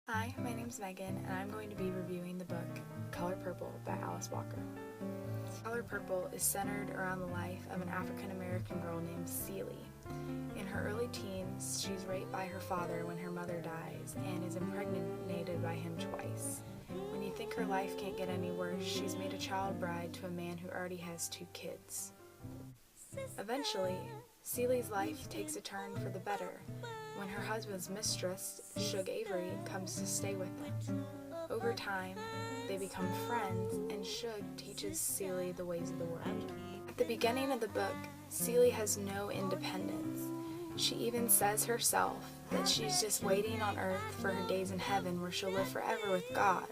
Hi, my name's Megan, and I'm going to be reviewing the book Color Purple by Alice Walker. Color Purple is centered around the life of an African-American girl named Celie. In her early teens, she's raped by her father when her mother dies and is impregnated by him twice. When you think her life can't get any worse, she's made a child bride to a man who already has 2 kids. Eventually, Celie's life takes a turn for the better when her husband's mistress, Shug Avery, comes to stay with them. Over time, they become friends, and Shug teaches Celie the ways of the world. At the beginning of the book, Celie has no independence. She even says herself that she's just waiting on earth for her days in heaven where she'll live forever with God.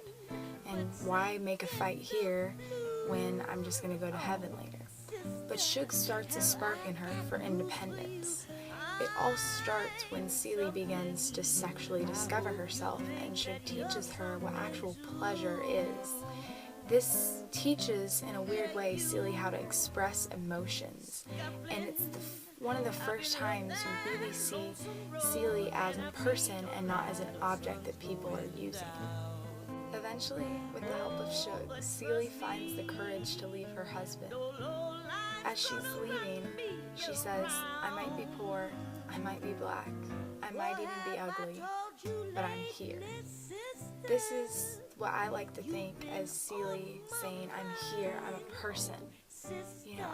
And why make a fight here when I'm just going to go to heaven later? But Shug starts a spark in her for independence. It all starts when Celie begins to sexually discover herself, and Shug teaches her what actual pleasure is. This teaches, in a weird way, Celie how to express emotions, and it's one of the first times you really see Celie as a person and not as an object that people are using. Eventually, with the help of Shug, Celie finds the courage to leave her husband. As she's leaving, she says, "I might be poor, I might be black, I might even be ugly, but I'm here." This is what I like to think as Celie saying, "I'm here, I'm a person." You know,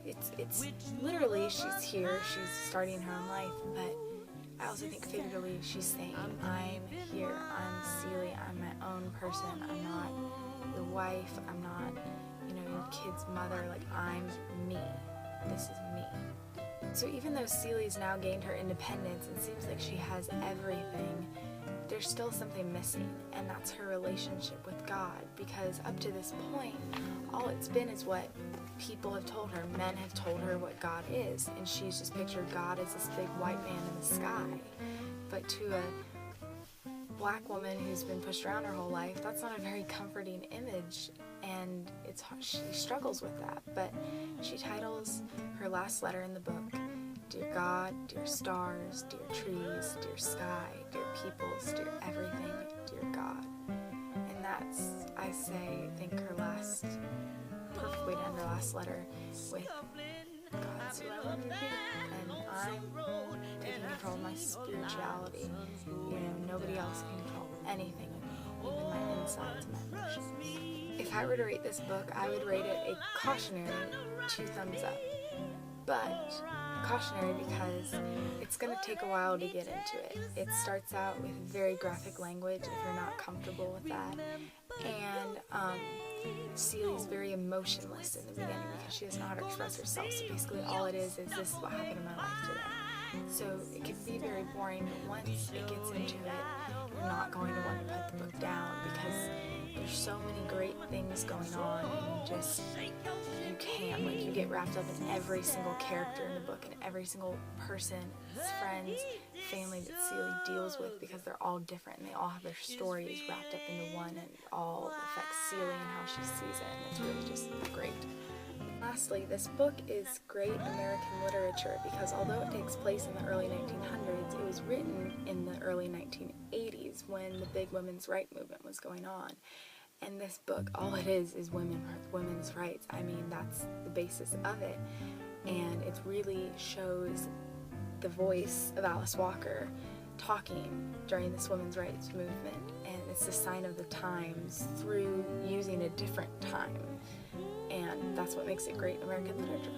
it's literally she's here, she's starting her own life, but I also think figuratively she's saying, I'm here, I'm Celie, I'm my own person, I'm not your wife, I'm not, your kid's mother, like I'm me. This is me. So even though Celie's now gained her independence and seems like she has everything, there's still something missing, and that's her relationship with God, because up to this point, all it's been is what people have told her. Men have told her what God is, and she's just pictured God as this big white man in the sky. But to a black woman who's been pushed around her whole life, that's not a very comforting image, and she struggles with that. But she titles her last letter in the book, "Dear God, dear stars, dear trees, dear sky, dear peoples, dear everything, dear God." And that's, I think her perfect way to end her last letter with, "God's who I want to be, and I'm taking control of my spirituality. Nobody else can control anything with me, even my insides and my emotions." If I were to rate this book, I would rate it a cautionary 2 thumbs up. But cautionary because it's going to take a while to get into it. It starts out with very graphic language if you're not comfortable with that. And Celie's very emotionless in the beginning because she doesn't know how to express herself. So basically all it is this is what happened in my life today. So it can be very boring, but once it gets into it, you're not going to want to put the book down because there's so many great things going on, and you can't, you get wrapped up in every single character in the book and every single person, friends, family that Celie deals with, because they're all different and they all have their stories wrapped up into one, and it all affects Celie and how she sees it, and it's really just great. Lastly, this book is great American literature because although it takes place in the early 1900s, it was written in the early 1980s when the big women's rights movement was going on. And this book, all it is women's rights. I mean, that's the basis of it. And it really shows the voice of Alice Walker talking during this women's rights movement. And it's a sign of the times through using a different time. And that's what makes it great American literature.